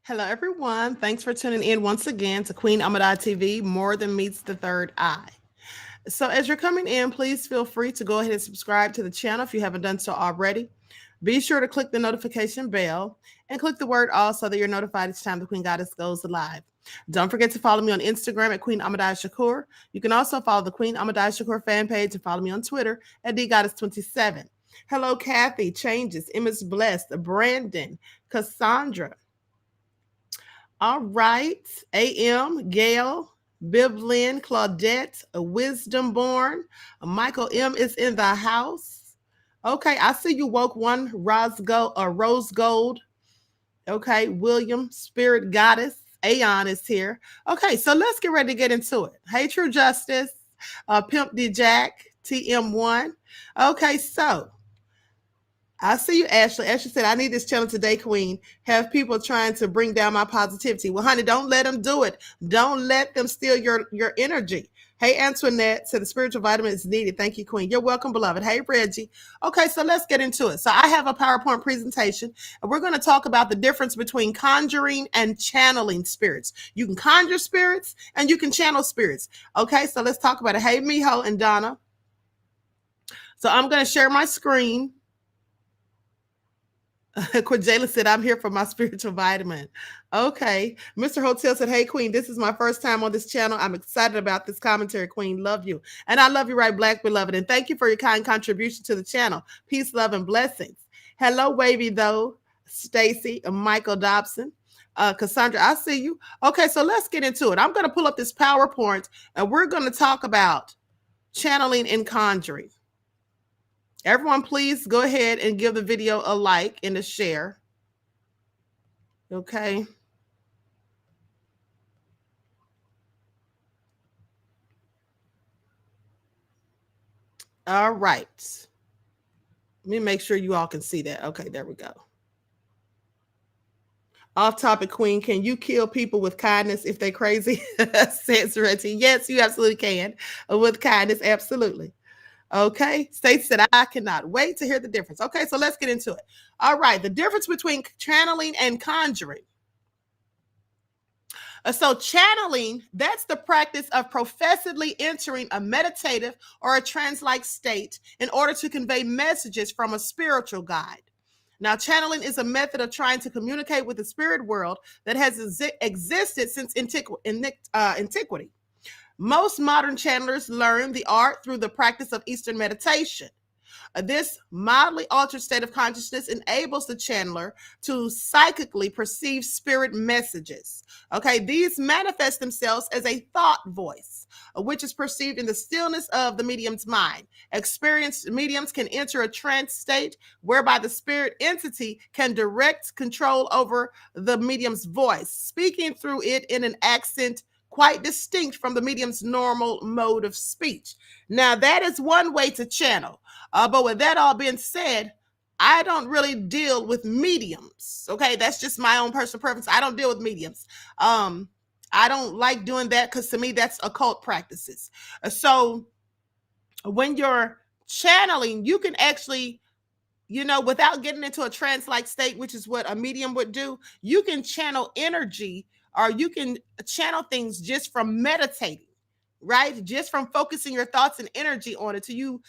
Hello, everyone. Thanks for tuning in once again to Queen Ahmadiyyah TV, More Than Meets the Third Eye. So, as you're coming in, please feel free to go ahead and subscribe to the channel if you haven't done so already. Be sure to click the notification bell and click the word all so that you're notified each time the Queen Goddess goes live. Don't forget to follow me on Instagram at Queen Ahmadiyyah You can also follow the Queen Ahmadiyyah fan page and follow me on Twitter at DGoddess27. Hello, Kathy, Changes, Emma's Blessed, Brandon, Cassandra. All right. AM, Gail, Biblin, Claudette, a Wisdom Born. Michael M is in the house. Okay, I see you woke one, Rose Gold. Okay, William, Spirit Goddess, Aeon is here. Okay, so let's get ready to get into it. Hey, True Justice, Pimp D Jack, TM1. Okay, so I see you, Ashley. Ashley said, I need this channel today, Queen. Have people trying to bring down my positivity. Well, honey, don't let them do it. Don't let them steal your energy. Hey, Antoinette said the spiritual vitamin is needed. Thank you, Queen. You're welcome, beloved. Hey, Reggie. Okay, so let's get into it. So I have a PowerPoint presentation, and we're going to talk about the difference between conjuring and channeling spirits. You can conjure spirits, and you can channel spirits. Okay, so let's talk about it. Hey, Miho and Donna. So I'm going to share my screen. Quajala said, I'm here for my spiritual vitamin. Okay. Mr. Hotel said, hey, Queen, this is my first time on this channel. I'm excited about this commentary, Queen. Love you. And I love you, right, Black Beloved. And thank you for your kind contribution to the channel. Peace, love, and blessings. Hello, Wavy, though. Stacy, Michael Dobson. Cassandra, I see you. Okay, so let's get into it. I'm going to pull up this PowerPoint, and we're going to talk about channeling and conjuring. Everyone, please go ahead and give the video a like and a share. Okay. All right. Let me make sure you all can see that. Okay, there we go. Off topic, Queen. Can you kill people with kindness if they're crazy? Says Reggie. Yes, you absolutely can. With kindness, absolutely. Okay, Stacey said, I cannot wait to hear the difference. Okay, so let's get into it. All right, the difference between channeling and conjuring. So channeling, that's the practice of professedly entering a meditative or a trance-like state in order to convey messages from a spiritual guide. Now, channeling is a method of trying to communicate with the spirit world that has existed since antiquity. Most modern channelers learn the art through the practice of Eastern meditation. This mildly altered state of consciousness enables the channeler to psychically perceive spirit messages. Okay, these manifest themselves as a thought voice, which is perceived in the stillness of the medium's mind. Experienced mediums can enter a trance state whereby the spirit entity can direct control over the medium's voice, speaking through it in an accent quite distinct from the medium's normal mode of speech. Now, that is one way to channel. But with that all being said, I don't really deal with mediums. Okay, that's just my own personal preference. I don't deal with mediums. I don't like doing that because to me, that's occult practices. So when you're channeling, you can actually, without getting into a trance-like state, which is what a medium would do, you can channel energy, or you can channel things just from meditating, right? Just from focusing your thoughts and energy on it till you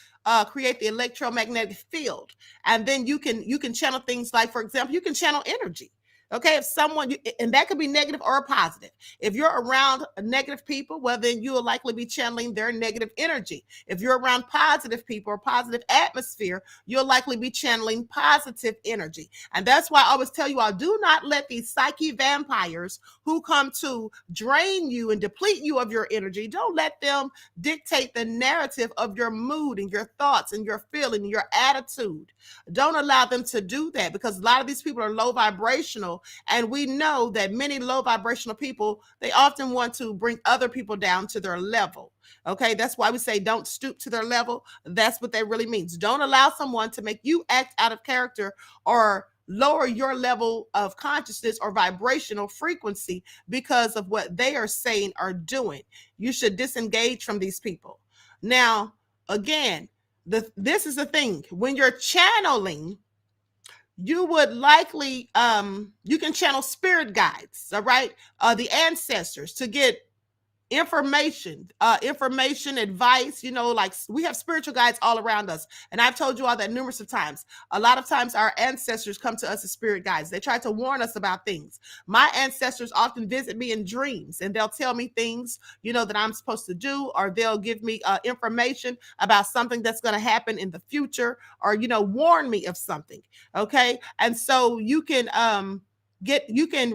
create the electromagnetic field. And then you can channel things like, for example, you can channel energy. Okay, if someone, and that could be negative or positive. If you're around negative people, well, then you will likely be channeling their negative energy. If you're around positive people or positive atmosphere, you'll likely be channeling positive energy. And that's why I always tell you all, do not let these psyche vampires who come to drain you and deplete you of your energy, don't let them dictate the narrative of your mood and your thoughts and your feeling and your attitude. Don't allow them to do that, because a lot of these people are low vibrational. And we know that many low vibrational people, they often want to bring other people down to their level. Okay, that's why we say don't stoop to their level. That's what that really means. Don't allow someone to make you act out of character or lower your level of consciousness or vibrational frequency because of what they are saying or doing. You should disengage from these people. Now, again, this is the thing. When you're channeling, you would likely you can channel spirit guides, all right, the ancestors, to get information, advice. Like, we have spiritual guides all around us, and I've told you all that numerous of times. A lot of times our ancestors come to us as spirit guides. They try to warn us about things. My ancestors often visit me in dreams, and they'll tell me things that I'm supposed to do, or they'll give me information about something that's going to happen in the future, or warn me of something. Okay, and so you can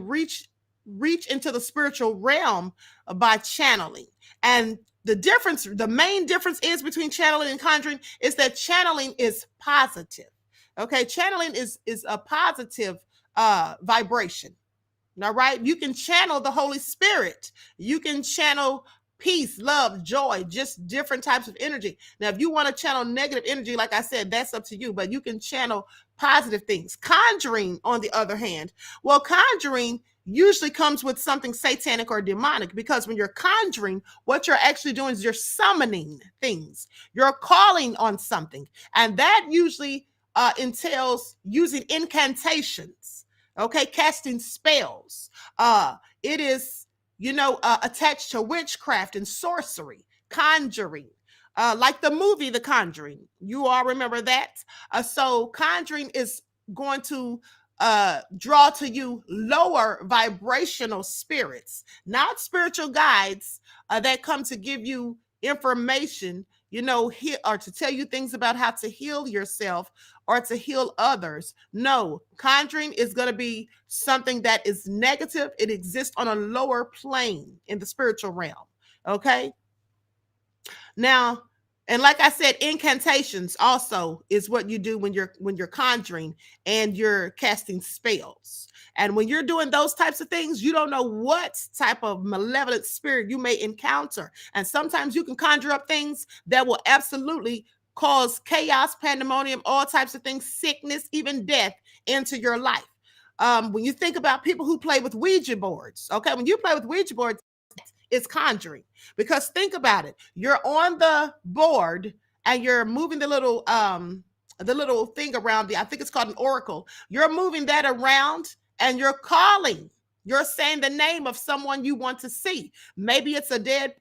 reach into the spiritual realm by channeling. And the main difference is between channeling and conjuring is that channeling is positive. Okay, channeling is a positive vibration. All right, you can channel the Holy Spirit. You can channel peace, love, joy, just different types of energy. Now, if you want to channel negative energy, like I said, that's up to you, but you can channel positive things. Conjuring, on the other hand, well, conjuring usually comes with something satanic or demonic, because when you're conjuring, what you're actually doing is you're summoning things. You're calling on something. And that usually entails using incantations, okay, casting spells. It is, attached to witchcraft and sorcery, conjuring. Like the movie The Conjuring. You all remember that? So conjuring is going to draw to you lower vibrational spirits, not spiritual guides that come to give you information, or to tell you things about how to heal yourself or to heal others. No, conjuring is going to be something that is negative. It exists on a lower plane in the spiritual realm. Okay. Now, and like I said, incantations also is what you do when you're conjuring and you're casting spells. And when you're doing those types of things, you don't know what type of malevolent spirit you may encounter. And sometimes you can conjure up things that will absolutely cause chaos, pandemonium, all types of things, sickness, even death into your life. When you think about people who play with Ouija boards, okay, when you play with Ouija boards, it's conjuring. Because think about it, you're on the board and you're moving the little thing around, I think it's called an oracle. You're moving that around and you're calling. You're saying the name of someone you want to see. Maybe it's a dead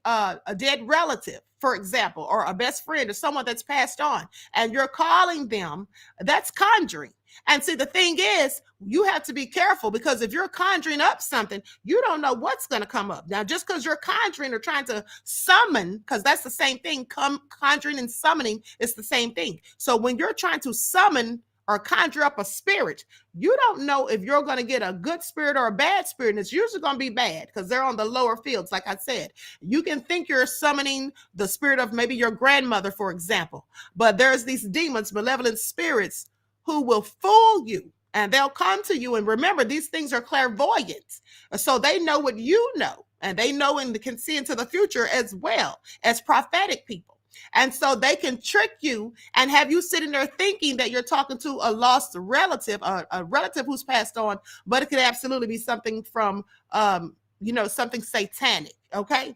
relative, for example, or a best friend, or someone that's passed on, and you're calling them. That's conjuring. And see, the thing is, you have to be careful, because if you're conjuring up something, you don't know what's going to come up. Now, just because you're conjuring or trying to summon, because that's the same thing, conjuring and summoning is the same thing. So when you're trying to summon or conjure up a spirit, you don't know if you're going to get a good spirit or a bad spirit. And it's usually going to be bad, because they're on the lower fields. Like I said, you can think you're summoning the spirit of maybe your grandmother, for example, but there's these demons, malevolent spirits, who will fool you, and they'll come to you. And remember, these things are clairvoyant. So they know what you know, and they know and can see into the future as well as prophetic people. And so they can trick you and have you sitting there thinking that you're talking to a lost relative, a relative who's passed on, but it could absolutely be something from, something satanic. Okay.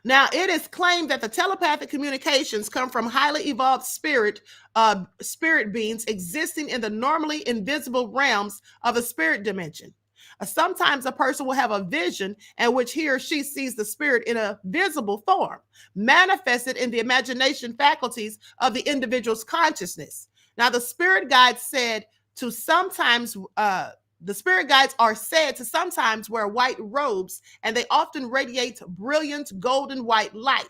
Now, it is claimed that the telepathic communications come from highly evolved spirit beings existing in the normally invisible realms of a spirit dimension. Sometimes a person will have a vision in which he or she sees the spirit in a visible form, manifested in the imagination faculties of the individual's consciousness. Now, the spirit guides are said to sometimes wear white robes, and they often radiate brilliant golden white light.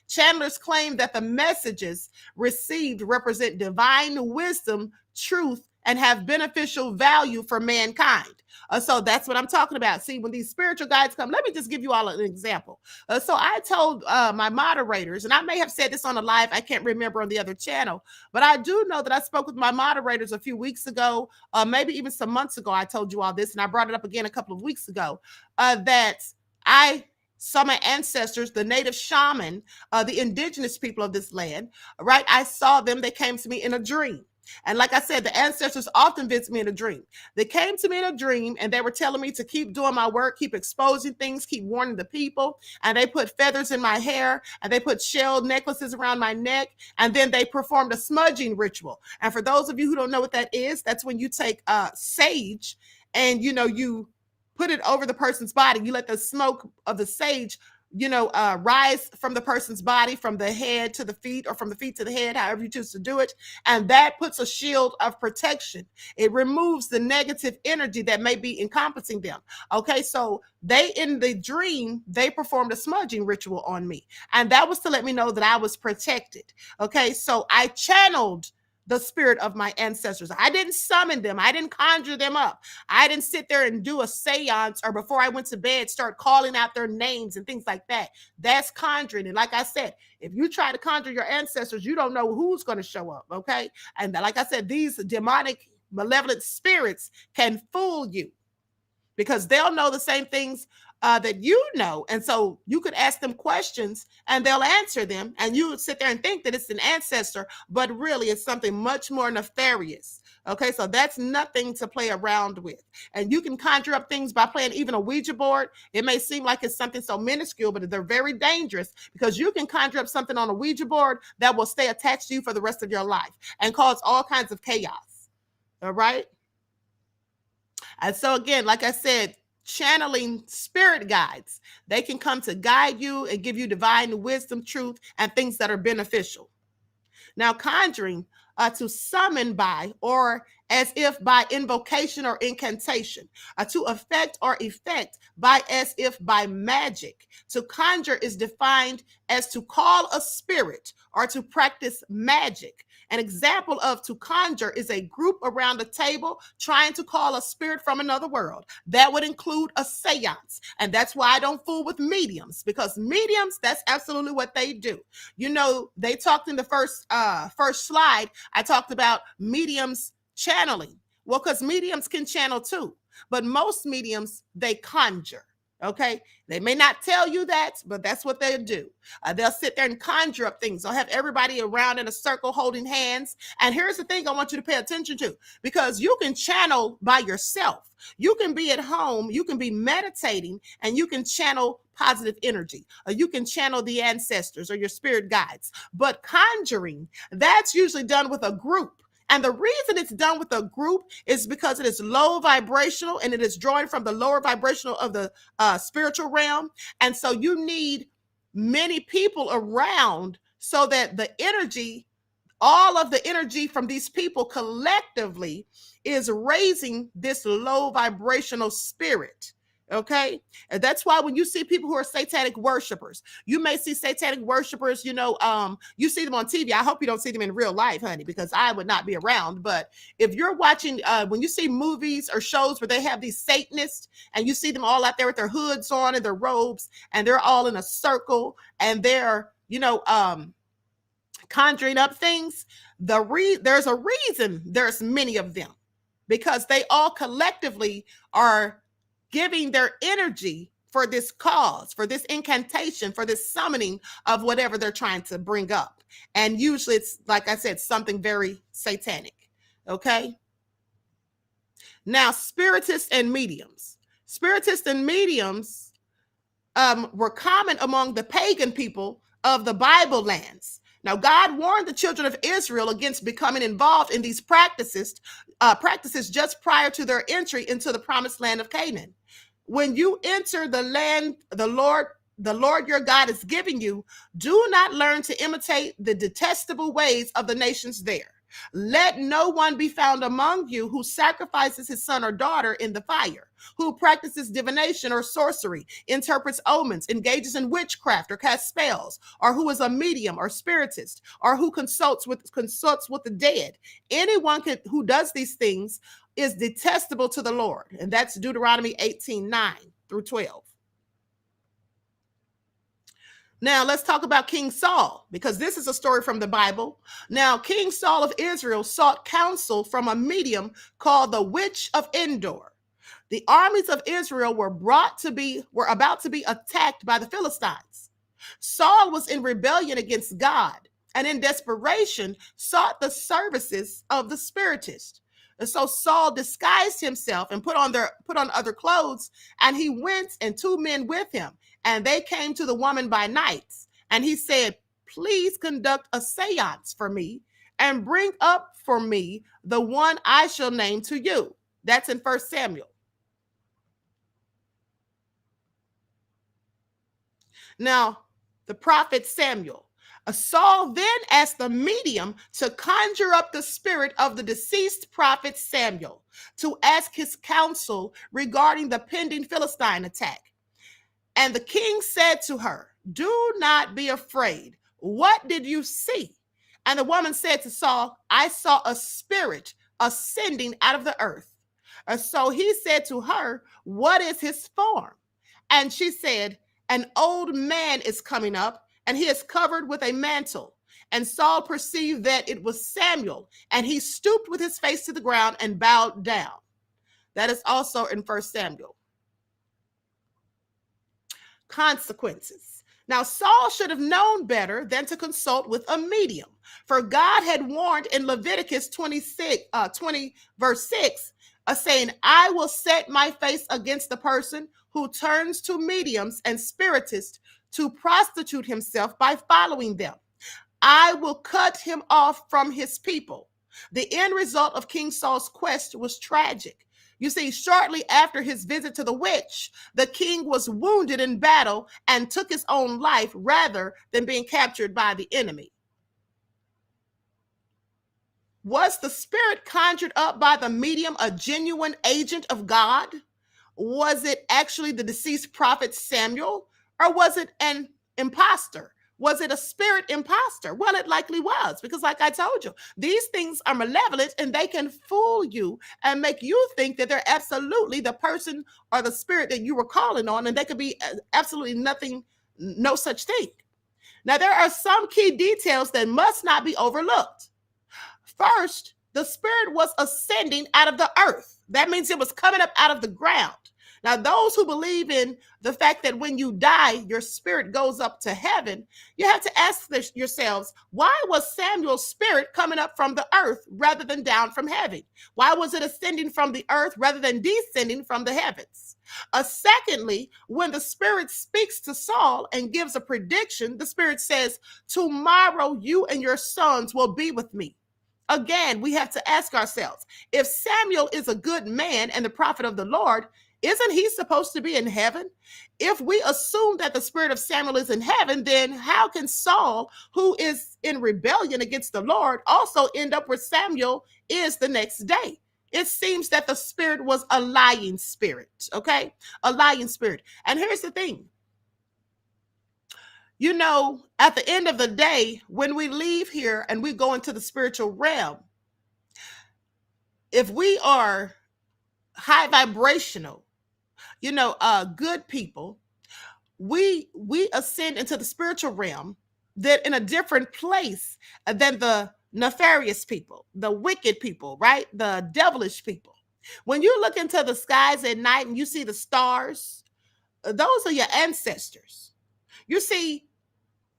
Channelers claim that the messages received represent divine wisdom, truth, and have beneficial value for mankind. So that's what I'm talking about. See, when these spiritual guides come, let me just give you all an example. So I told my moderators, and I may have said this on a live, I can't remember, on the other channel, but I do know that I spoke with my moderators a few weeks ago, maybe even some months ago. I told you all this, and I brought it up again a couple of weeks ago, that I saw my ancestors, the native shaman, the indigenous people of this land, right? I saw them. They came to me in a dream. And like I said, the ancestors often visit me in a dream. They came to me in a dream and they were telling me to keep doing my work, keep exposing things, keep warning the people. And they put feathers in my hair and they put shell necklaces around my neck. And then they performed a smudging ritual. And for those of you who don't know what that is, that's when you take sage and, you put it over the person's body. You let the smoke of the sage rise from the person's body, from the head to the feet, or from the feet to the head, however you choose to do it. And that puts a shield of protection. It removes the negative energy that may be encompassing them. Okay, so in the dream, they performed a smudging ritual on me. And that was to let me know that I was protected. Okay, so I channeled the spirit of my ancestors. I didn't summon them. I didn't conjure them up. I didn't sit there and do a seance, or before I went to bed, start calling out their names and things like that. That's conjuring. And like I said, if you try to conjure your ancestors, you don't know who's going to show up. Okay. And like I said, these demonic, malevolent spirits can fool you because they'll know the same things that you know. And so you could ask them questions and they'll answer them. And you would sit there and think that it's an ancestor, but really it's something much more nefarious. Okay, so that's nothing to play around with. And you can conjure up things by playing even a Ouija board. It may seem like it's something so minuscule, but they're very dangerous because you can conjure up something on a Ouija board that will stay attached to you for the rest of your life and cause all kinds of chaos. All right. And so again, like I said, channeling spirit guides, they can come to guide you and give you divine wisdom, truth, and things that are beneficial. Now, conjuring, to summon by, or as if by invocation or incantation, to affect or effect by, as if by magic. To conjure is defined as to call a spirit or to practice magic. An example of to conjure is a group around a table trying to call a spirit from another world. That would include a seance. And that's why I don't fool with mediums, because mediums, that's absolutely what they do. They talked in the first slide, I talked about mediums channeling. Well, because mediums can channel too, but most mediums, they conjure. Okay, they may not tell you that, but that's what they do. They'll sit there and conjure up things. They'll have everybody around in a circle holding hands. And here's the thing I want you to pay attention to, because you can channel by yourself. You can be at home, you can be meditating, and you can channel positive energy, or you can channel the ancestors or your spirit guides. But conjuring, that's usually done with a group. And the reason it's done with a group is because it is low vibrational and it is drawing from the lower vibrational of the spiritual realm. And so you need many people around so that the energy, all of the energy from these people collectively is raising this low vibrational spirit. Okay. And that's why when you see people who are satanic worshipers, you may see satanic worshipers, you see them on TV. I hope you don't see them in real life, honey, because I would not be around. But if you're watching, when you see movies or shows where they have these Satanists and you see them all out there with their hoods on and their robes, and they're all in a circle and they're, conjuring up things, there's a reason there's many of them, because they all collectively are giving their energy for this cause, for this incantation, for this summoning of whatever they're trying to bring up. And usually it's, like I said, something very satanic. Okay. Now, spiritists and mediums. Spiritists and mediums were common among the pagan people of the Bible lands. Now, God warned the children of Israel against becoming involved in these practices just prior to their entry into the promised land of Canaan. When you enter the land the Lord your God is giving you, do not learn to imitate the detestable ways of the nations there. Let no one be found among you who sacrifices his son or daughter in the fire, who practices divination or sorcery, interprets omens, engages in witchcraft or casts spells, or who is a medium or spiritist, or who consults with the dead. Anyone who does these things is detestable to the Lord. And that's Deuteronomy 18:9-12. Now, let's talk about King Saul, because this is a story from the Bible. Now, King Saul of Israel sought counsel from a medium called the Witch of Endor. The armies of Israel were about to be attacked by the Philistines. Saul was in rebellion against God, and in desperation sought the services of the spiritist. And so Saul disguised himself and put on other clothes, and he went and two men with him, and they came to the woman by night. And he said, "Please conduct a seance for me and bring up for me the one I shall name to you." That's in 1 Samuel. Now, the prophet Samuel. Saul then asked the medium to conjure up the spirit of the deceased prophet Samuel to ask his counsel regarding the pending Philistine attack. And the king said to her, "Do not be afraid. What did you see?" And the woman said to Saul, "I saw a spirit ascending out of the earth." And so he said to her, "What is his form?" And she said, "An old man is coming up, and he is covered with a mantle." And Saul perceived that it was Samuel, and he stooped with his face to the ground and bowed down. That is also in 1 Samuel. Consequences. Now, Saul should have known better than to consult with a medium, for God had warned in Leviticus 20 verse 6, saying, "I will set my face against the person who turns to mediums and spiritists to prostitute himself by following them. I will cut him off from his people." The end result of King Saul's quest was tragic. You see, shortly after his visit to the witch, the king was wounded in battle and took his own life rather than being captured by the enemy. Was the spirit conjured up by the medium a genuine agent of God? Was it actually the deceased prophet Samuel? Or was it an imposter? Was it a spirit imposter? Well, it likely was, because like I told you, these things are malevolent and they can fool you and make you think that they're absolutely the person or the spirit that you were calling on, and they could be absolutely nothing, no such thing. Now, there are some key details that must not be overlooked. First, the spirit was ascending out of the earth. That means it was coming up out of the ground. Now, those who believe in the fact that when you die, your spirit goes up to heaven, you have to ask yourselves, why was Samuel's spirit coming up from the earth rather than down from heaven? Why was it ascending from the earth rather than descending from the heavens? Secondly, when the spirit speaks to Saul and gives a prediction, the spirit says, "Tomorrow you and your sons will be with me." Again, we have to ask ourselves, if Samuel is a good man and the prophet of the Lord, isn't he supposed to be in heaven? If we assume that the spirit of Samuel is in heaven, then how can Saul, who is in rebellion against the Lord, also end up where Samuel is the next day? It seems that the spirit was a lying spirit, okay? A lying spirit. And here's the thing. You know, at the end of the day, when we leave here and we go into the spiritual realm, if we are high vibrational, good people, we ascend into the spiritual realm that in a different place than the nefarious people, the wicked people, right? The devilish people. When you look into the skies at night and you see the stars, those are your ancestors. You see,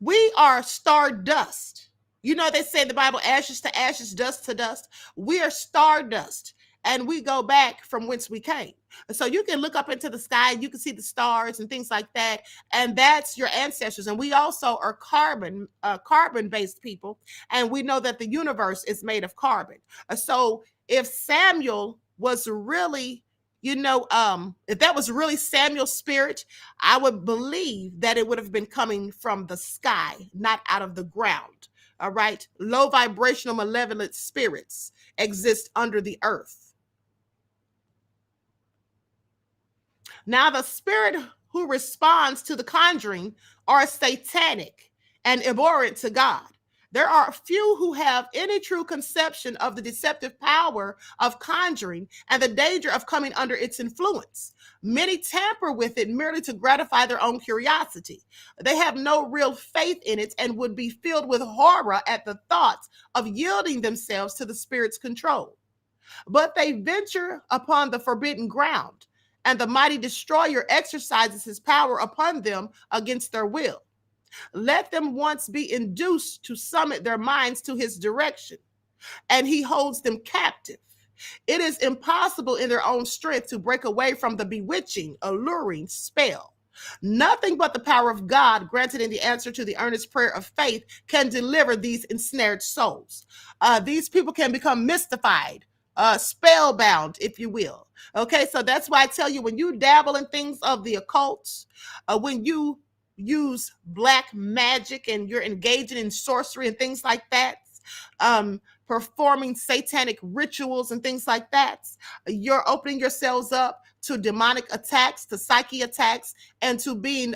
we are stardust. You know, they say in the Bible, ashes to ashes, dust to dust. We are stardust, and we go back from whence we came. So you can look up into the sky and you can see the stars and things like that. And that's your ancestors. And we also are carbon-based people. And we know that the universe is made of carbon. So if Samuel was really, if that was really Samuel's spirit, I would believe that it would have been coming from the sky, not out of the ground. All right. Low vibrational malevolent spirits exist under the earth. Now, the spirit who responds to the conjuring are satanic and abhorrent to God. There are few who have any true conception of the deceptive power of conjuring and the danger of coming under its influence. Many tamper with it merely to gratify their own curiosity. They have no real faith in it and would be filled with horror at the thoughts of yielding themselves to the spirit's control. But they venture upon the forbidden ground, and the mighty destroyer exercises his power upon them against their will. Let them once be induced to summit their minds to his direction, and he holds them captive. It is impossible in their own strength to break away from the bewitching, alluring spell. Nothing but the power of God, granted in the answer to the earnest prayer of faith, can deliver these ensnared souls. These people can become mystified, spellbound, if you will. Okay, so that's why I tell you, when you dabble in things of the occult, when you use black magic and you're engaging in sorcery and things like that, performing satanic rituals and things like that, you're opening yourselves up to demonic attacks, to psyche attacks, and to being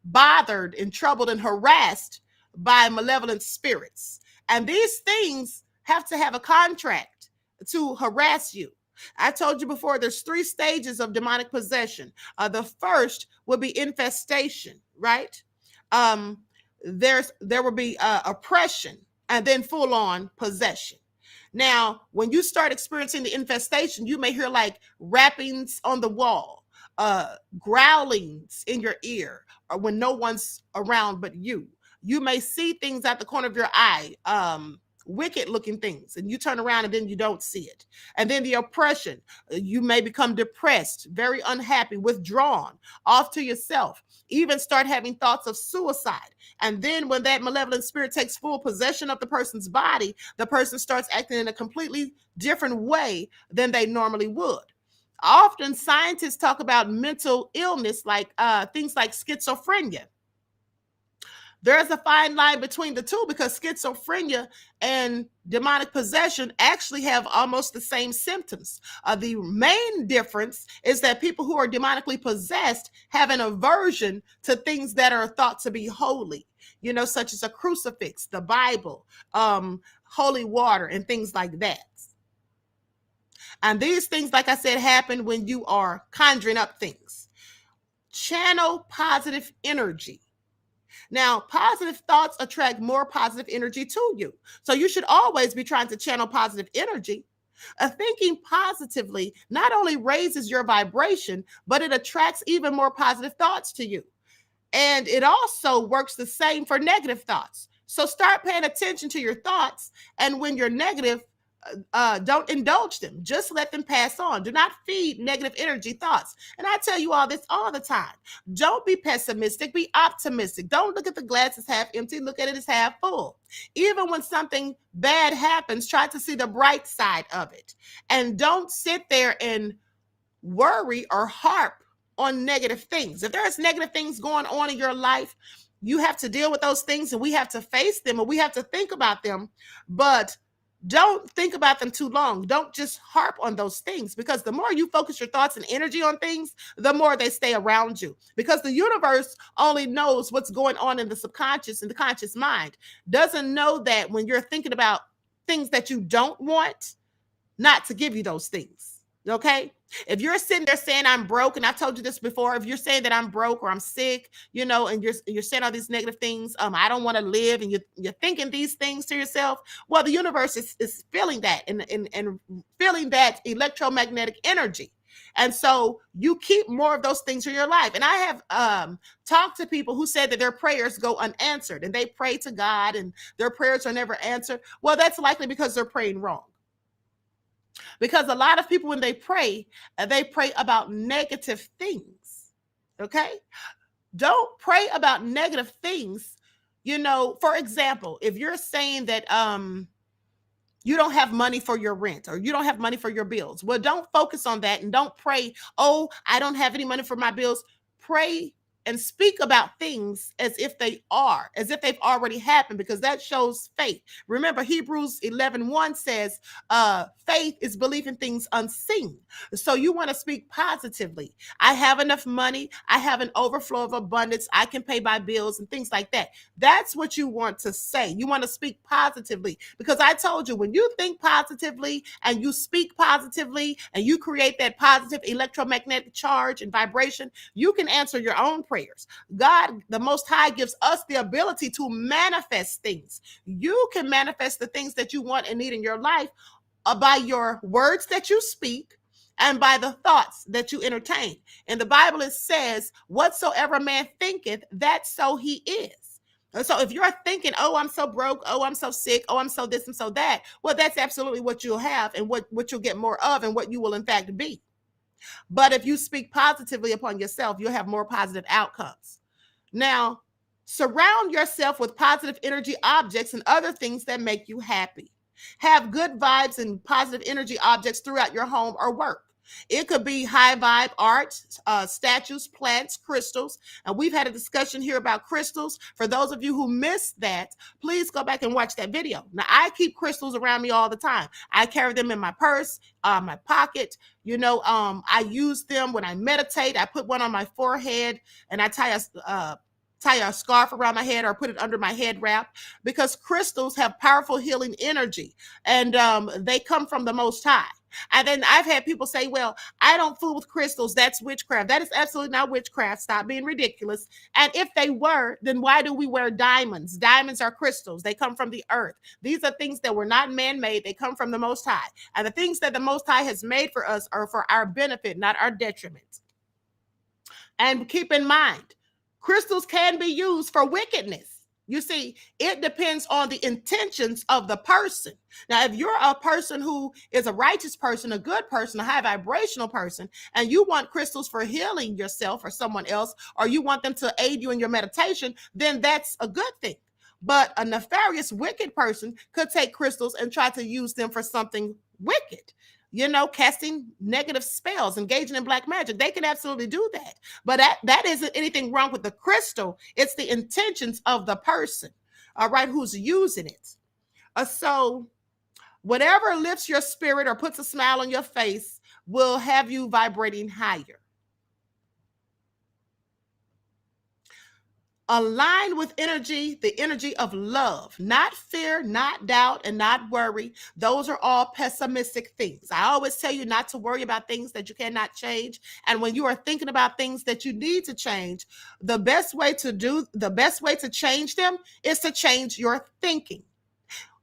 bothered and troubled and harassed by malevolent spirits. And these things have to have a contract to harass you. I told you before, there's 3 stages of demonic possession. The first would be infestation, right? There will be oppression, and then full-on possession. Now, when you start experiencing the infestation, you may hear like rappings on the wall, growlings in your ear, or when no one's around but you. You may see things at the corner of your eye, wicked looking things, and you turn around and then you don't see it. And then the oppression, you may become depressed, very unhappy, withdrawn, off to yourself, even start having thoughts of suicide. And then when that malevolent spirit takes full possession of the person's body, the person starts acting in a completely different way than they normally would. Often scientists talk about mental illness, like things like schizophrenia. There's a fine line between the two, because schizophrenia and demonic possession actually have almost the same symptoms. The main difference is that people who are demonically possessed have an aversion to things that are thought to be holy, such as a crucifix, the Bible, holy water, and things like that. And these things, like I said, happen when you are conjuring up things. Channel positive energy. Now, positive thoughts attract more positive energy to you. So you should always be trying to channel positive energy. Thinking positively not only raises your vibration, but it attracts even more positive thoughts to you. And it also works the same for negative thoughts. So start paying attention to your thoughts. And when you're negative, don't indulge them. Just let them pass on. Do not feed negative energy thoughts. And I tell you all this all the time. Don't be pessimistic. Be optimistic. Don't look at the glass as half empty. Look at it as half full. Even when something bad happens, try to see the bright side of it. And don't sit there and worry or harp on negative things. If there's negative things going on in your life, you have to deal with those things, and we have to face them, and we have to think about them. But don't think about them too long. Don't just harp on those things, because the more you focus your thoughts and energy on things, the more they stay around you, because the universe only knows what's going on in the subconscious and the conscious mind. Doesn't know that when you're thinking about things that you don't want, not to give you those things. Okay. If you're sitting there saying I'm broke, and I've told you this before, if you're saying that I'm broke or I'm sick, and you're saying all these negative things, I don't want to live, and you're thinking these things to yourself, well, the universe is feeling that and feeling that electromagnetic energy. And so you keep more of those things in your life. And I have talked to people who said that their prayers go unanswered, and they pray to God and their prayers are never answered. Well, that's likely because they're praying wrong. Because a lot of people, when they pray about negative things. Okay? Don't pray about negative things. For example, if you're saying that you don't have money for your rent, or you don't have money for your bills, well, don't focus on that, and don't pray, oh, I don't have any money for my bills. Pray and speak about things as if they've already happened, because that shows faith. Remember, Hebrews 11:1 says, faith is belief in things unseen. So you want to speak positively. I have enough money. I have an overflow of abundance. I can pay my bills and things like that. That's what you want to say. You want to speak positively, because I told you, when you think positively and you speak positively and you create that positive electromagnetic charge and vibration, you can answer your own prayers. God, the Most High, gives us the ability to manifest things. You can manifest the things that you want and need in your life by your words that you speak and by the thoughts that you entertain. In the Bible, it says, whatsoever man thinketh, that so he is. So if you're thinking, oh, I'm so broke, oh, I'm so sick, oh, I'm so this and so that, well, that's absolutely what you'll have and what you'll get more of and what you will in fact be. But if you speak positively upon yourself, you'll have more positive outcomes. Now, surround yourself with positive energy objects and other things that make you happy. Have good vibes and positive energy objects throughout your home or work. It could be high vibe art, statues, plants, crystals. And we've had a discussion here about crystals. For those of you who missed that, please go back and watch that video. Now, I keep crystals around me all the time. I carry them in my purse, my pocket. I use them when I meditate. I put one on my forehead and I tie a scarf around my head or put it under my head wrap, because crystals have powerful healing energy, and they come from the Most High. And then I've had people say, well, I don't fool with crystals. That's witchcraft. That is absolutely not witchcraft. Stop being ridiculous. And if they were, then why do we wear diamonds? Diamonds are crystals. They come from the earth. These are things that were not man-made. They come from the Most High. And the things that the Most High has made for us are for our benefit, not our detriment. And keep in mind, crystals can be used for wickedness. You see, it depends on the intentions of the person. Now, if you're a person who is a righteous person, a good person, a high vibrational person, and you want crystals for healing yourself or someone else, or you want them to aid you in your meditation, then that's a good thing. But a nefarious, wicked person could take crystals and try to use them for something wicked. Casting negative spells, engaging in black magic. They can absolutely do that. But that isn't anything wrong with the crystal. It's the intentions of the person, all right, who's using it. So whatever lifts your spirit or puts a smile on your face will have you vibrating higher. Align with the energy of love, not fear, not doubt, and not worry. Those are all pessimistic things. I always tell you not to worry about things that you cannot change. And when you are thinking about things that you need to change, the best way to change them is to change your thinking.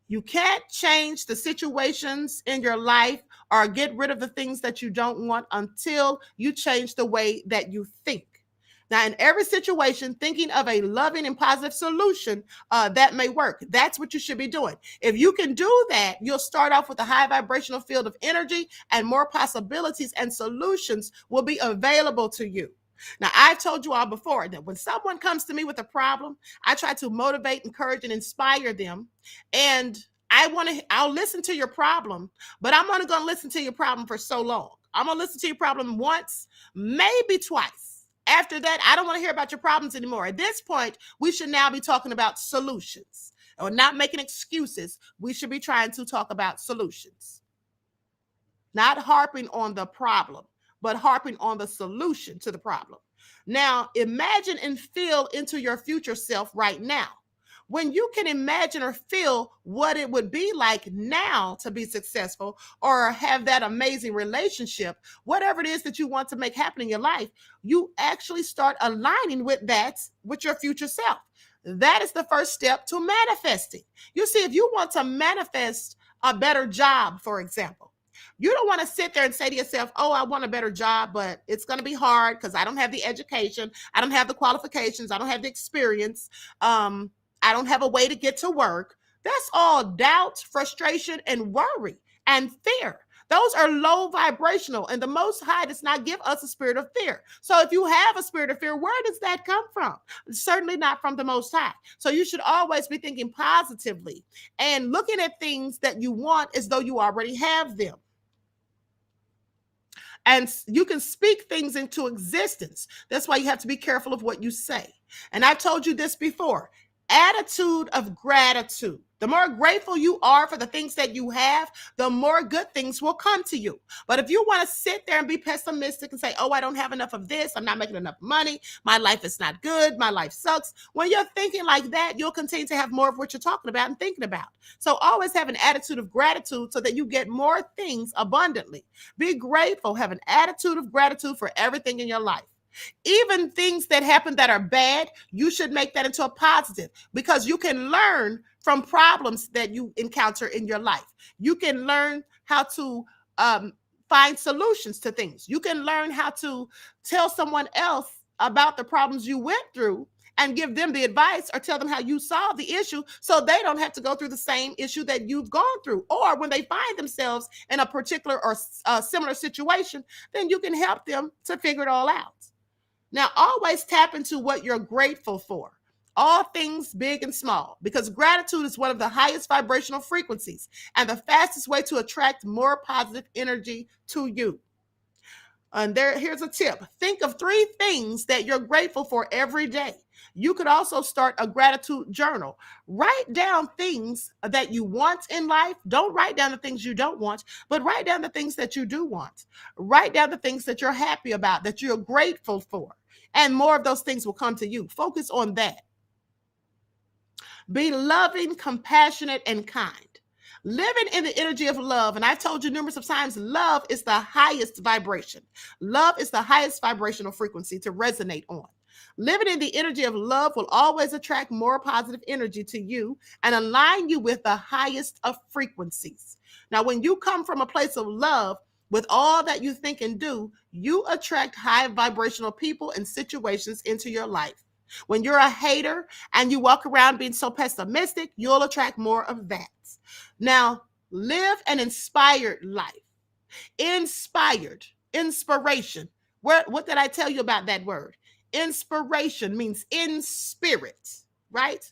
You can't change the situations in your life or get rid of the things that you don't want until you change the way that you think. Now, in every situation, thinking of a loving and positive solution that may work. That's what you should be doing. If you can do that, you'll start off with a high vibrational field of energy, and more possibilities and solutions will be available to you. Now, I've told you all before that when someone comes to me with a problem, I try to motivate, encourage, and inspire them. And I'll listen to your problem, but I'm only going to listen to your problem for so long. I'm going to listen to your problem once, maybe twice. After that, I don't want to hear about your problems anymore. At this point, we should now be talking about solutions, or not making excuses. We should be trying to talk about solutions, not harping on the problem, but harping on the solution to the problem. Now, imagine and feel into your future self right now. When you can imagine or feel what it would be like now to be successful or have that amazing relationship, whatever it is that you want to make happen in your life, you actually start aligning with your future self. That is the first step to manifesting. You see, if you want to manifest a better job, for example, you don't want to sit there and say to yourself, oh, I want a better job, but it's going to be hard because I don't have the education, I don't have the qualifications, I don't have the experience. I don't have a way to get to work. That's all doubt, frustration, and worry and fear. Those are low vibrational, and the Most High does not give us a spirit of fear. So if you have a spirit of fear, where does that come from? Certainly not from the Most High. So you should always be thinking positively and looking at things that you want as though you already have them. And you can speak things into existence. That's why you have to be careful of what you say. And I've told you this before. Attitude of gratitude. The more grateful you are for the things that you have, the more good things will come to you. But if you want to sit there and be pessimistic and say, oh, I don't have enough of this, I'm not making enough money, my life is not good, my life sucks. When you're thinking like that, you'll continue to have more of what you're talking about and thinking about. So always have an attitude of gratitude so that you get more things abundantly. Be grateful. Have an attitude of gratitude for everything in your life. Even things that happen that are bad, you should make that into a positive, because you can learn from problems that you encounter in your life. You can learn how to find solutions to things. You can learn how to tell someone else about the problems you went through and give them the advice or tell them how you solve the issue so they don't have to go through the same issue that you've gone through. Or when they find themselves in a particular or similar situation, then you can help them to figure it all out. Now, always tap into what you're grateful for, all things big and small, because gratitude is one of the highest vibrational frequencies and the fastest way to attract more positive energy to you. And here's a tip. Think of 3 things that you're grateful for every day. You could also start a gratitude journal. Write down things that you want in life. Don't write down the things you don't want, but write down the things that you do want. Write down the things that you're happy about, that you're grateful for, and more of those things will come to you. Focus on that. Be loving, compassionate, and kind. Living in the energy of love, and I've told you numerous of times, love is the highest vibration. Love is the highest vibrational frequency to resonate on. Living in the energy of love will always attract more positive energy to you and align you with the highest of frequencies. Now, when you come from a place of love, with all that you think and do, you attract high vibrational people and situations into your life. When you're a hater and you walk around being so pessimistic, you'll attract more of that. Now, live an inspired life. Inspiration. What did I tell you about that word? Inspiration means in spirit, right?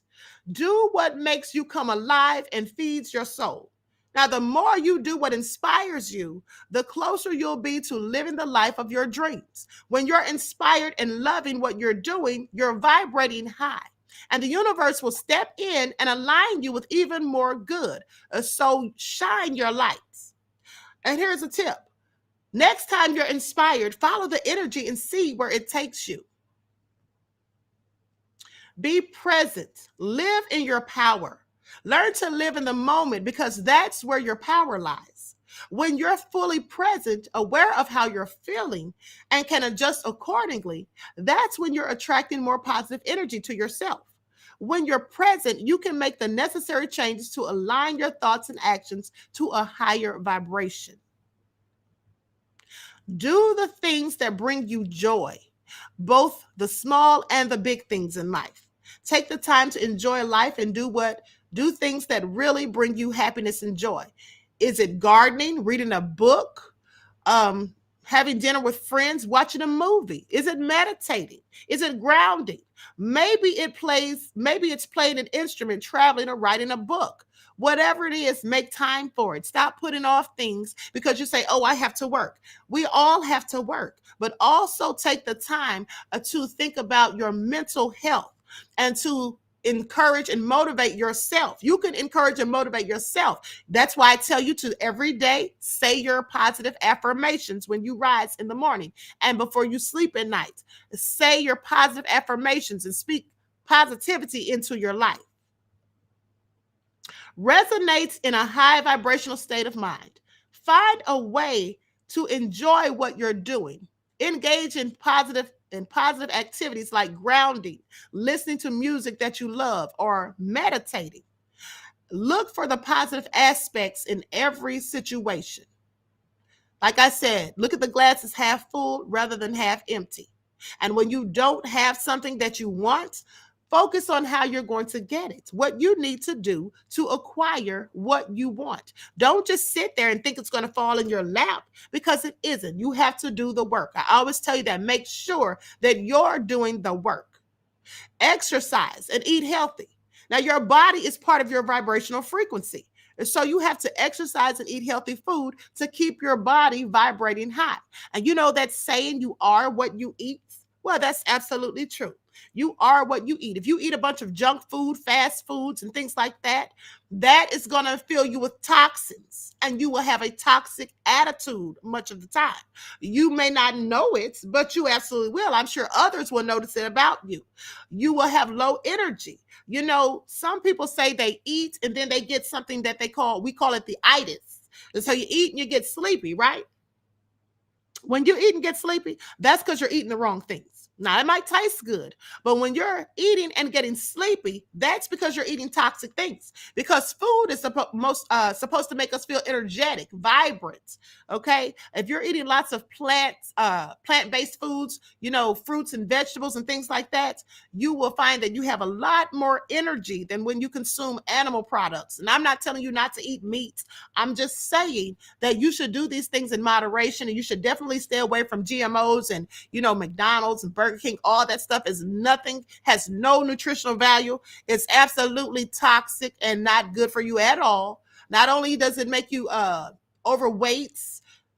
Do what makes you come alive and feeds your soul. Now, the more you do what inspires you, the closer you'll be to living the life of your dreams. When you're inspired and loving what you're doing, you're vibrating high. And the universe will step in and align you with even more good. So shine your lights. And here's a tip. Next time you're inspired, follow the energy and see where it takes you. Be present. Live in your power. Learn to live in the moment because that's where your power lies. When you're fully present, aware of how you're feeling, and can adjust accordingly, that's when you're attracting more positive energy to yourself. When you're present, you can make the necessary changes to align your thoughts and actions to a higher vibration. Do the things that bring you joy, both the small and the big things in life. Take the time to enjoy life and do things that really bring you happiness and joy. Is it gardening, reading a book, having dinner with friends, watching a movie? Is it meditating? Is it grounding? Maybe it's playing an instrument, traveling, or writing a book. Whatever it is, make time for it. Stop putting off things because you say, oh, I have to work. We all have to work, but also take the time to think about your mental health and to encourage and motivate yourself. You can encourage and motivate yourself. That's why I tell you to every day say your positive affirmations when you rise in the morning and before you sleep at night. Say your positive affirmations and speak positivity into your life. Resonate in a high vibrational state of mind. Find a way to enjoy what you're doing. Engage in positive activities like grounding, listening to music that you love, or meditating. Look for the positive aspects in every situation. Like I said, look at the glass as half full rather than half empty. And when you don't have something that you want, focus on how you're going to get it, what you need to do to acquire what you want. Don't just sit there and think it's going to fall in your lap because it isn't. You have to do the work. I always tell you that. Make sure that you're doing the work. Exercise and eat healthy. Now, your body is part of your vibrational frequency. And so you have to exercise and eat healthy food to keep your body vibrating high. And you know that saying, you are what you eat? Well, that's absolutely true. You are what you eat. If you eat a bunch of junk food, fast foods, and things like that, that is going to fill you with toxins, and you will have a toxic attitude much of the time. You may not know it, but you absolutely will. I'm sure others will notice it about you. You will have low energy. You know, some people say they eat and then they get something that we call it the itis. And so you eat and you get sleepy, right? When you eat and get sleepy, that's because you're eating the wrong things. Now, it might taste good, but when you're eating and getting sleepy, that's because you're eating toxic things. Because food is supposed to make us feel energetic, vibrant. Okay, if you're eating lots of plant-based foods, fruits and vegetables and things like that, you will find that you have a lot more energy than when you consume animal products. And I'm not telling you not to eat meat. I'm just saying that you should do these things in moderation, and you should definitely stay away from GMOs and McDonald's and Burger King. All that stuff has no nutritional value. It's absolutely toxic and not good for you at all. Not only does it make you overweight,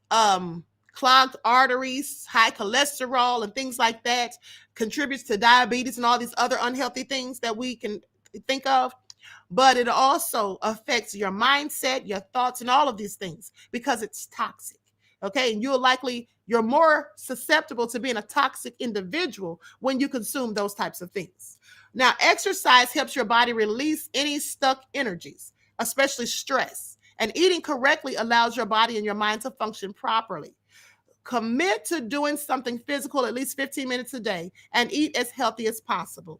clogged arteries, high cholesterol, and things like that, contributes to diabetes and all these other unhealthy things that we can think of. But it also affects your mindset, your thoughts, and all of these things because it's toxic. Okay, and you're more susceptible to being a toxic individual when you consume those types of things. Now, exercise helps your body release any stuck energies, especially stress. And eating correctly allows your body and your mind to function properly. Commit to doing something physical at least 15 minutes a day and eat as healthy as possible.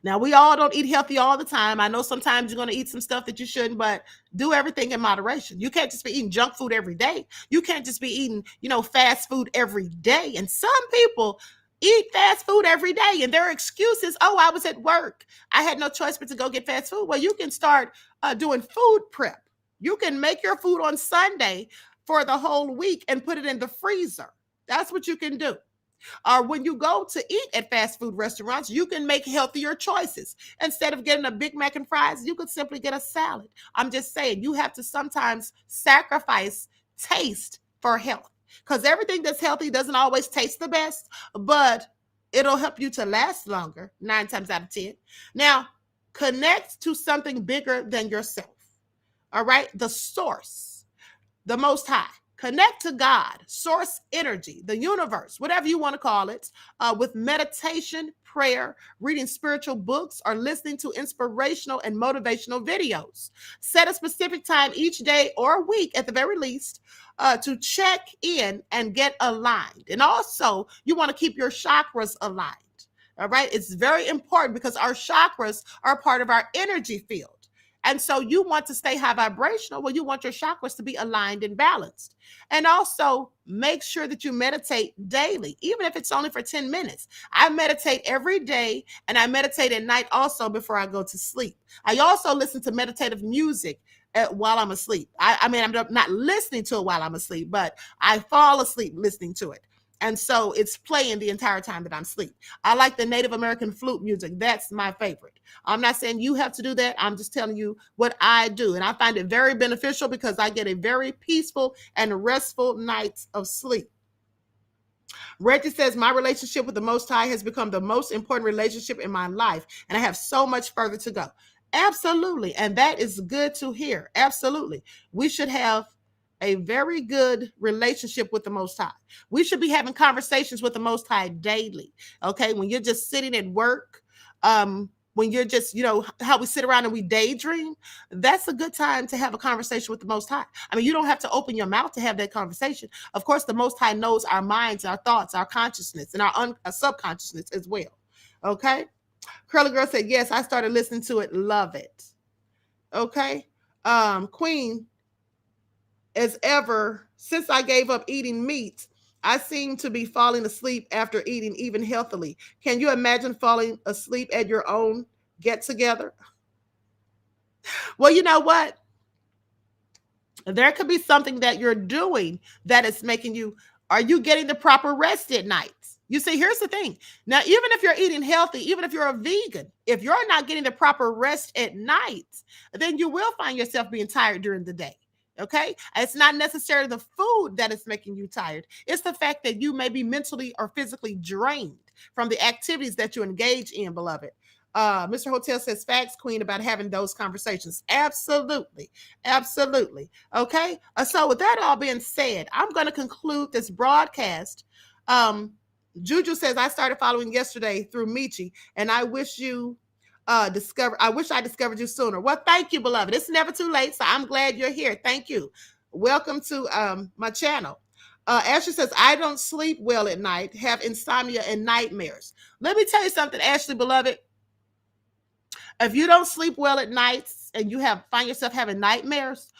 Now, we all don't eat healthy all the time. I know sometimes you're going to eat some stuff that you shouldn't, but do everything in moderation. You can't just be eating junk food every day. You can't just be eating, fast food every day. And some people eat fast food every day, and their excuse is, oh, I was at work. I had no choice but to go get fast food. Well, you can start doing food prep. You can make your food on Sunday for the whole week and put it in the freezer. That's what you can do. Or when you go to eat at fast food restaurants, you can make healthier choices. Instead of getting a Big Mac and fries, you could simply get a salad. I'm just saying, you have to sometimes sacrifice taste for health, because everything that's healthy doesn't always taste the best, but it'll help you to last longer 9 times out of 10. Now, connect to something bigger than yourself. All right? The source, the Most High. Connect to God, source energy, the universe, whatever you want to call it, with meditation, prayer, reading spiritual books, or listening to inspirational and motivational videos. Set a specific time each day or week, at the very least, to check in and get aligned. And also, you want to keep your chakras aligned. All right. It's very important because our chakras are part of our energy field. And so you want to stay high vibrational. Well, you want your chakras to be aligned and balanced. And also make sure that you meditate daily, even if it's only for 10 minutes. I meditate every day, and I meditate at night also before I go to sleep. I also listen to meditative music while I'm asleep. I'm not listening to it while I'm asleep, but I fall asleep listening to it. And so it's playing the entire time that I'm asleep. I like the Native American flute music. That's my favorite. I'm not saying you have to do that. I'm just telling you what I do. And I find it very beneficial because I get a very peaceful and restful night of sleep. Reggie says, my relationship with the Most High has become the most important relationship in my life, and I have so much further to go. Absolutely. And that is good to hear. Absolutely. We should have a very good relationship with the Most High. We should be having conversations with the Most High daily. Okay. When you're just sitting at work, when you're just, how we sit around and we daydream, that's a good time to have a conversation with the Most High. I mean, you don't have to open your mouth to have that conversation. Of course, the Most High knows our minds, our thoughts, our consciousness, and our subconsciousness as well. Okay. Curly Girl said, yes, I started listening to it. Love it. Okay. Queen, as ever, since I gave up eating meat, I seem to be falling asleep after eating, even healthily. Can you imagine falling asleep at your own get together? Well, you know what? There could be something that you're doing that is making you, are you getting the proper rest at night? You see, here's the thing. Now, even if you're eating healthy, even if you're a vegan, if you're not getting the proper rest at night, then you will find yourself being tired during the day. Okay. It's not necessarily the food that is making you tired. It's the fact that you may be mentally or physically drained from the activities that you engage in, beloved. Mr. Hotel says, facts, Queen, about having those conversations. Absolutely. Absolutely. Okay. So with that all being said, I'm going to conclude this broadcast. Juju says, I started following yesterday through Michi, and I wish I discovered you sooner. Well, thank you, beloved. It's never too late, so I'm glad you're here. Thank you. Welcome to my channel. Ashley says, I don't sleep well at night, have insomnia and nightmares. Let me tell you something, Ashley, beloved. If you don't sleep well at nights and you find yourself having nightmares,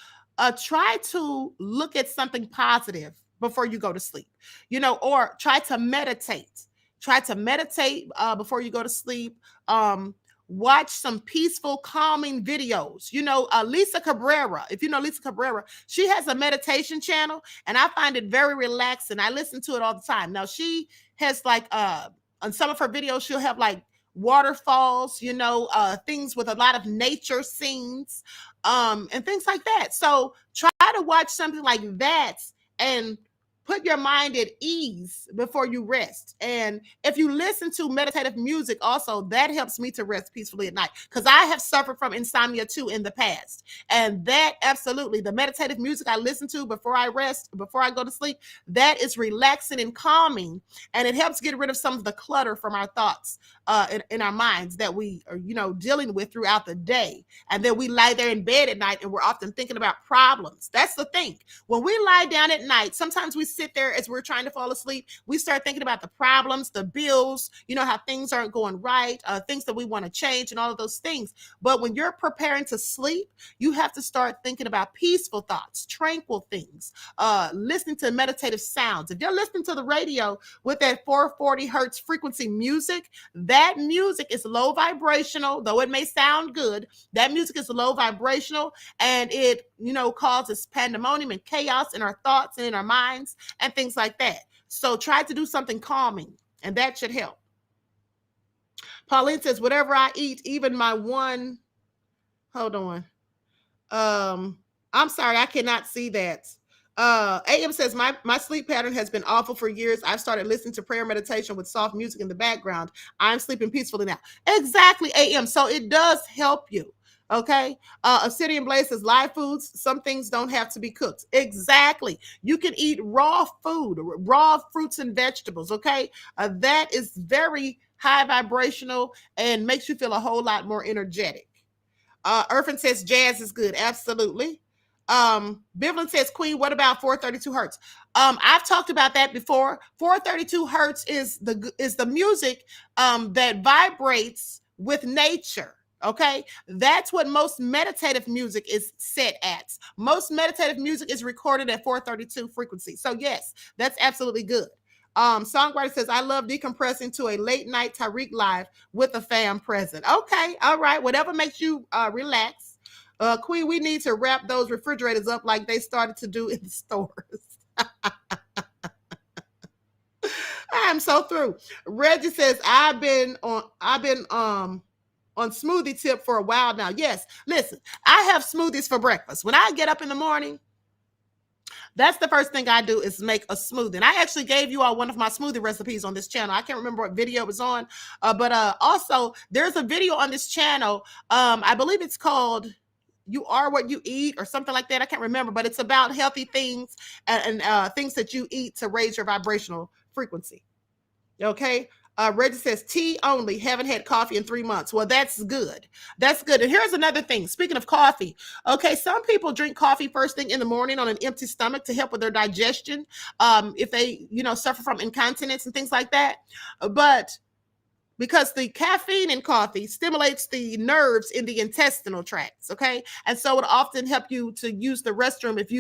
try to look at something positive before you go to sleep, or try to meditate. Try to meditate before you go to sleep. Watch some peaceful, calming videos. Lisa Cabrera, if you know Lisa Cabrera, she has a meditation channel, and I find it very relaxing. I listen to it all the time. Now, she has on some of her videos, she'll have waterfalls, things with a lot of nature scenes, and things like that. So try to watch something like that and put your mind at ease before you rest. And if you listen to meditative music also, that helps me to rest peacefully at night, because I have suffered from insomnia too in the past. And that absolutely, the meditative music I listen to before I rest, before I go to sleep, that is relaxing and calming. And it helps get rid of some of the clutter from our thoughts in our minds that we are, dealing with throughout the day. And then we lie there in bed at night and we're often thinking about problems. That's the thing. When we lie down at night, sometimes we sit there as we're trying to fall asleep. We start thinking about the problems, the bills, how things aren't going right, things that we want to change and all of those things. But when you're preparing to sleep, you have to start thinking about peaceful thoughts, tranquil things, listening to meditative sounds. If you're listening to the radio with that 440 hertz frequency music, that music is low vibrational, though it may sound good. That music is low vibrational, and it, causes pandemonium and chaos in our thoughts and in our minds and things like that. So try to do something calming, and that should help. Pauline says, whatever I eat, even my one, hold on. I'm sorry, I cannot see that. AM says, my sleep pattern has been awful for years. I've started listening to prayer meditation with soft music in the background. I'm sleeping peacefully now. Exactly, AM. So it does help you. Okay. Obsidian Blaze says, live foods, some things don't have to be cooked. Exactly. You can eat raw food, raw fruits and vegetables. Okay. That is very high vibrational and makes you feel a whole lot more energetic. Irfan says, jazz is good. Absolutely. Bivlin says, Queen, what about 432 hertz? I've talked about that before. 432 hertz is the music that vibrates with nature. Okay, that's what most meditative music is set at. Most meditative music is recorded at 432 frequency. So yes, that's absolutely good. Songwriter says, I love decompressing to a late night Tariq live with a fam present. Okay, all right, whatever makes you relax. Queen, we need to wrap those refrigerators up like they started to do in the stores. I'm so through. Reggie says, I've been on smoothie tip for a while now. Yes, listen, I have smoothies for breakfast. When I get up in the morning, that's the first thing I do is make a smoothie. And I actually gave you all one of my smoothie recipes on this channel. I can't remember what video it was on, but also there's a video on this channel. I believe it's called You Are What You Eat or something like that. I can't remember, but it's about healthy things and things that you eat to raise your vibrational frequency. Okay. Reggie says, tea only. Haven't had coffee in 3 months. Well, that's good. That's good. And here's another thing. Speaking of coffee. Okay. Some people drink coffee first thing in the morning on an empty stomach to help with their digestion. If they, suffer from incontinence and things like that. But because the caffeine in coffee stimulates the nerves in the intestinal tracts, okay? And so it often help you to use the restroom if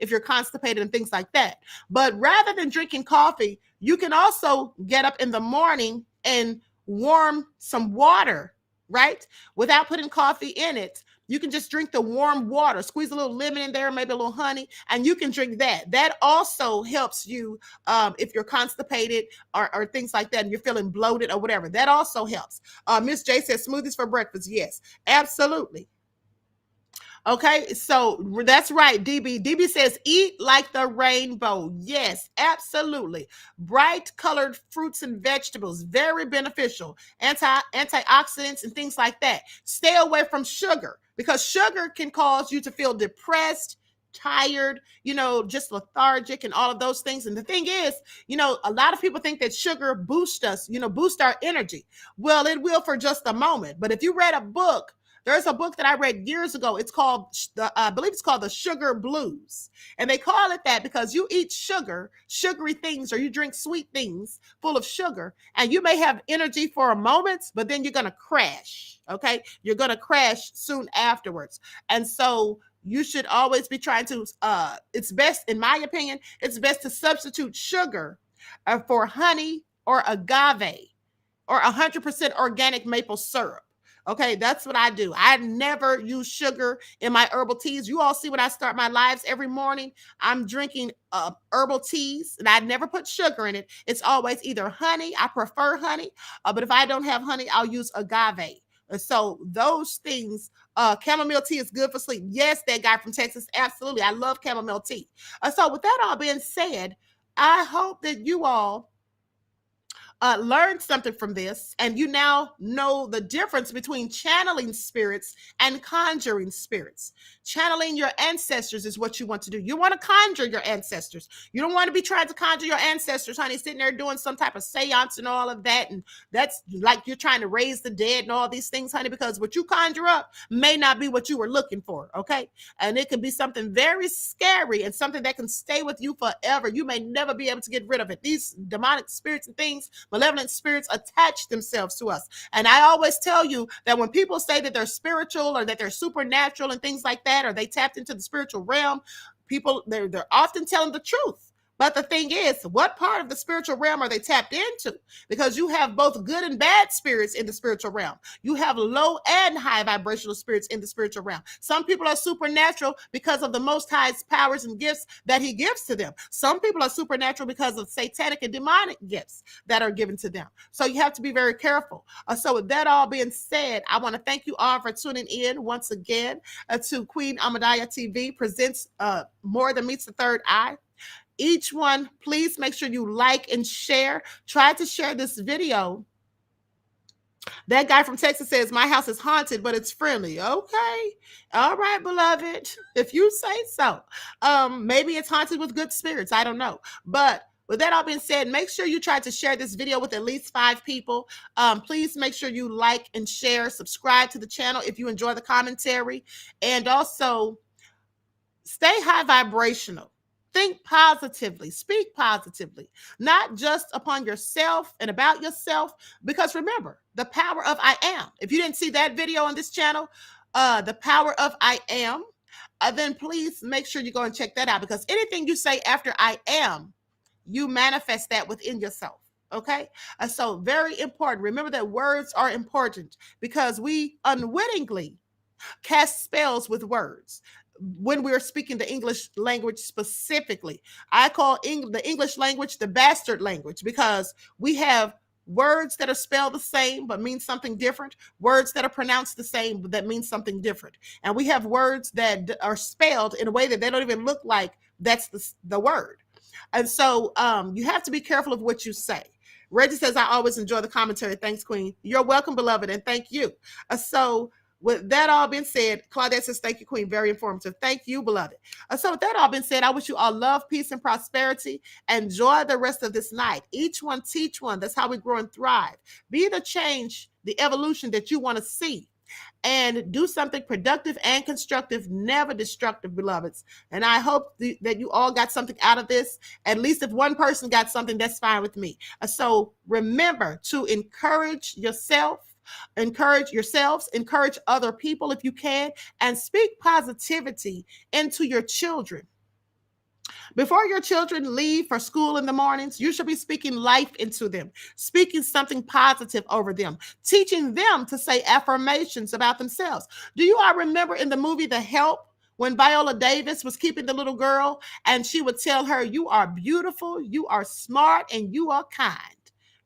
you're constipated and things like that. But rather than drinking coffee, you can also get up in the morning and warm some water, right? Without putting coffee in it. You can just drink the warm water, squeeze a little lemon in there, maybe a little honey, and you can drink that. That also helps you if you're constipated or things like that, and you're feeling bloated or whatever. That also helps. Miss J says, smoothies for breakfast. Yes, absolutely. Okay, so that's right, DB. DB says, eat like the rainbow. Yes, absolutely. Bright colored fruits and vegetables, very beneficial. Antioxidants and things like that. Stay away from sugar because sugar can cause you to feel depressed, tired, just lethargic and all of those things. And the thing is, a lot of people think that sugar boosts us, boost our energy. Well, it will for just a moment. But if you read a book There's a book that I read years ago. It's called, I believe it's called The Sugar Blues. And they call it that because you eat sugar, sugary things, or you drink sweet things full of sugar, and you may have energy for a moment, but then you're going to crash. Okay. You're going to crash soon afterwards. And so you should always be trying to, it's best, in my opinion, it's best to substitute sugar for honey or agave or 100% organic maple syrup. Okay, that's what I do. I never use sugar in my herbal teas. You all see when I start my lives every morning, I'm drinking herbal teas, and I never put sugar in it. It's always either honey. I prefer honey, but if I don't have honey, I'll use agave. So those things, chamomile tea is good for sleep. Yes, that guy from Texas, absolutely. I love chamomile tea. So with that all being said, I hope that you all learned something from this, and you now know the difference between channeling spirits and conjuring spirits. Channeling your ancestors is what you want to do. You want to conjure your ancestors. You don't want to be trying to conjure your ancestors, honey, sitting there doing some type of seance and all of that. And that's like you're trying to raise the dead and all these things, honey, because what you conjure up may not be what you were looking for, okay? And it could be something very scary and something that can stay with you forever. You may never be able to get rid of it. These demonic spirits and things, malevolent spirits, attach themselves to us. And I always tell you that when people say that they're spiritual or that they're supernatural and things like that, or they tapped into the spiritual realm, people, they're often telling the truth. But the thing is, what part of the spiritual realm are they tapped into? Because you have both good and bad spirits in the spiritual realm. You have low and high vibrational spirits in the spiritual realm. Some people are supernatural because of the Most High's powers and gifts that he gives to them. Some people are supernatural because of satanic and demonic gifts that are given to them. So you have to be very careful. So with that all being said, I want to thank you all for tuning in once again to Queen Ahmadiyyah TV presents More Than Meets the Third Eye. Each one, please make sure you like and share. Try to share this video. That guy from Texas says, my house is haunted, but it's friendly. Okay. All right, beloved. If you say so. Maybe it's haunted with good spirits. I don't know. But with that all being said, make sure you try to share this video with at least 5 people. Please make sure you like and share. Subscribe to the channel if you enjoy the commentary. And also, stay high vibrational. Think positively, speak positively, not just upon yourself and about yourself, because remember, the power of I am. If you didn't see that video on this channel, the power of I am, then please make sure you go and check that out, because anything you say after I am, you manifest that within yourself. Okay. So very important. Remember that words are important because we unwittingly cast spells with words. When we're speaking the English language specifically, I call the English language the bastard language, because we have words that are spelled the same but mean something different, words that are pronounced the same but that mean something different, and we have words that are spelled in a way that they don't even look like that's the word. And so you have to be careful of what you say. Reggie says, I always enjoy the commentary. Thanks, Queen. You're welcome, beloved, and thank you. So with that all being said, Claudette says, thank you, Queen. Very informative. Thank you, beloved. So with that all being said, I wish you all love, peace, and prosperity. Enjoy the rest of this night. Each one teach one. That's how we grow and thrive. Be the change, the evolution that you want to see. And do something productive and constructive, never destructive, beloveds. And I hope that you all got something out of this. At least if one person got something, that's fine with me. So remember to encourage yourself, encourage yourselves, encourage other people if you can, and speak positivity into your children. Before your children leave for school in the mornings, you should be speaking life into them, speaking something positive over them, teaching them to say affirmations about themselves. Do you all remember in the movie The Help, when Viola Davis was keeping the little girl and she would tell her, you are beautiful, you are smart, and you are kind?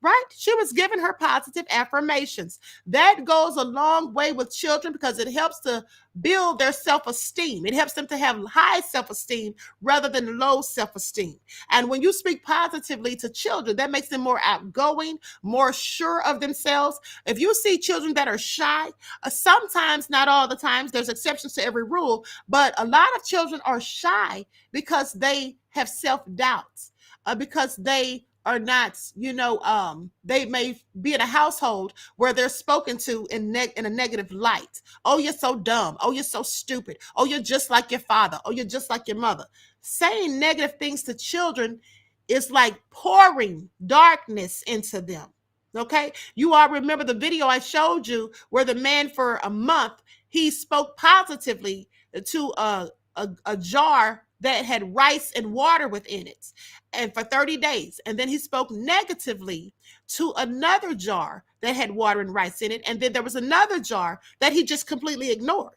Right? She was giving her positive affirmations. That goes a long way with children because it helps to build their self-esteem. It helps them to have high self-esteem rather than low self-esteem. And when you speak positively to children, that makes them more outgoing, more sure of themselves. If you see children that are shy, sometimes, not all the times, there's exceptions to every rule, but a lot of children are shy because they have self-doubts, because they are not, they may be in a household where they're spoken to in a negative light. Oh, you're so dumb. Oh, you're so stupid. Oh, you're just like your father. Oh, you're just like your mother. Saying negative things to children is like pouring darkness into them. Okay, you all remember the video I showed you where the man for a month he spoke positively to a jar that had rice and water within it, and for 30 days. And then he spoke negatively to another jar that had water and rice in it. And then there was another jar that he just completely ignored.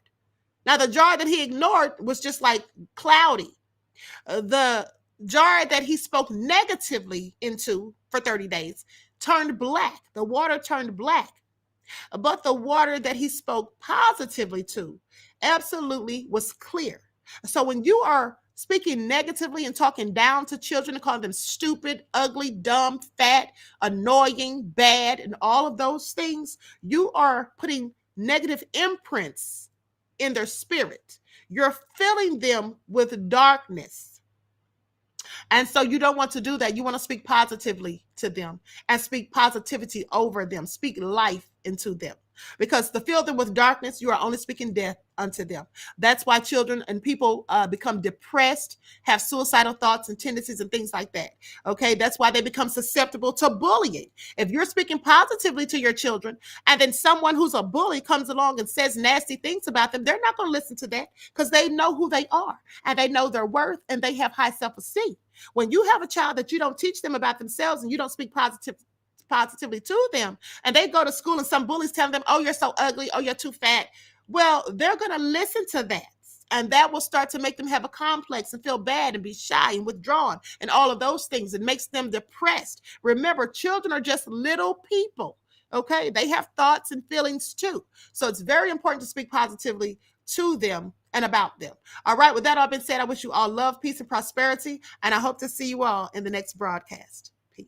Now, the jar that he ignored was just like cloudy. The jar that he spoke negatively into for 30 days turned black. The water turned black. But the water that he spoke positively to absolutely was clear. So when you are speaking negatively and talking down to children and calling them stupid, ugly, dumb, fat, annoying, bad, and all of those things, you are putting negative imprints in their spirit. You're filling them with darkness. And so you don't want to do that. You want to speak positively to them and speak positivity over them. Speak life into them. Because to fill them with darkness, you are only speaking death unto them. That's why children and people become depressed, have suicidal thoughts and tendencies and things like that. Okay, that's why they become susceptible to bullying. If you're speaking positively to your children and then someone who's a bully comes along and says nasty things about them, they're not going to listen to that because they know who they are and they know their worth and they have high self-esteem. When you have a child that you don't teach them about themselves and you don't speak positively to them, and they go to school and some bullies tell them, oh, you're so ugly, oh, you're too fat, well, they're going to listen to that. And that will start to make them have a complex and feel bad and be shy and withdrawn and all of those things. It makes them depressed. Remember, children are just little people. Okay, they have thoughts and feelings too. So it's very important to speak positively to them and about them. All right, with that all been said, I wish you all love, peace, and prosperity. And I hope to see you all in the next broadcast. Peace.